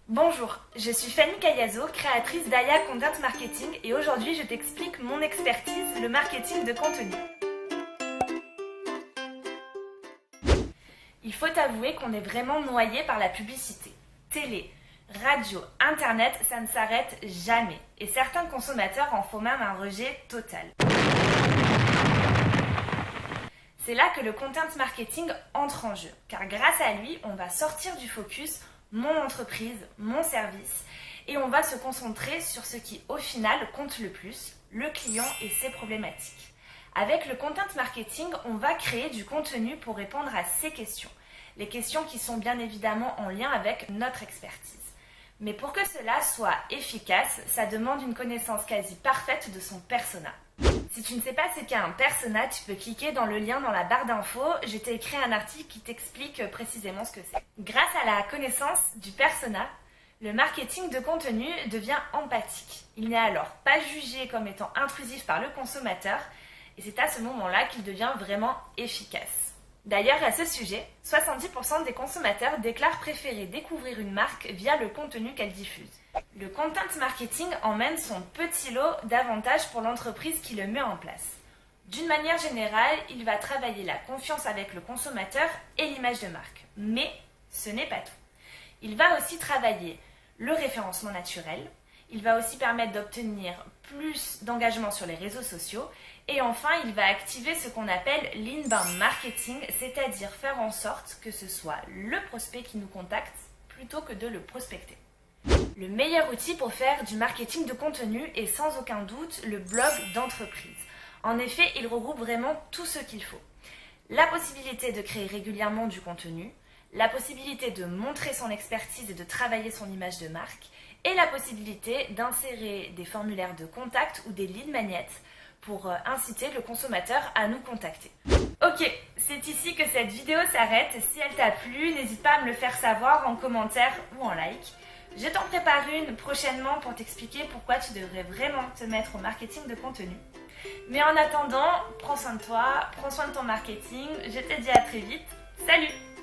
Bonjour, je suis Fanny Cayazo, créatrice d'Aya Content Marketing et aujourd'hui je t'explique mon expertise, le marketing de contenu. Il faut avouer qu'on est vraiment noyé par la publicité. Télé, radio, internet, ça ne s'arrête jamais. Et certains consommateurs en font même un rejet total. C'est là que le content marketing entre en jeu, car grâce à lui, on va sortir du focus mon entreprise, mon service, et on va se concentrer sur ce qui au final compte le plus, le client et ses problématiques. Avec le content marketing, on va créer du contenu pour répondre à ces questions. Les questions qui sont bien évidemment en lien avec notre expertise. Mais pour que cela soit efficace, ça demande une connaissance quasi parfaite de son persona. Si tu ne sais pas ce qu'est un persona, tu peux cliquer dans le lien dans la barre d'infos. Je t'ai écrit un article qui t'explique précisément ce que c'est. Grâce à la connaissance du persona, le marketing de contenu devient empathique. Il n'est alors pas jugé comme étant intrusif par le consommateur et c'est à ce moment-là qu'il devient vraiment efficace. D'ailleurs, à ce sujet, 70% des consommateurs déclarent préférer découvrir une marque via le contenu qu'elle diffuse. Le content marketing emmène son petit lot d'avantages pour l'entreprise qui le met en place. D'une manière générale, il va travailler la confiance avec le consommateur et l'image de marque. Mais ce n'est pas tout. Il va aussi travailler le référencement naturel. Il va aussi permettre d'obtenir plus d'engagement sur les réseaux sociaux. Et enfin, il va activer ce qu'on appelle l'inbound marketing, c'est-à-dire faire en sorte que ce soit le prospect qui nous contacte plutôt que de le prospecter. Le meilleur outil pour faire du marketing de contenu est sans aucun doute le blog d'entreprise. En effet, il regroupe vraiment tout ce qu'il faut. La possibilité de créer régulièrement du contenu, la possibilité de montrer son expertise et de travailler son image de marque, et la possibilité d'insérer des formulaires de contact ou des lead magnets pour inciter le consommateur à nous contacter. Ok, c'est ici que cette vidéo s'arrête. Si elle t'a plu, n'hésite pas à me le faire savoir en commentaire ou en like. Je t'en prépare une prochainement pour t'expliquer pourquoi tu devrais vraiment te mettre au marketing de contenu. Mais en attendant, prends soin de toi, prends soin de ton marketing. Je te dis à très vite. Salut!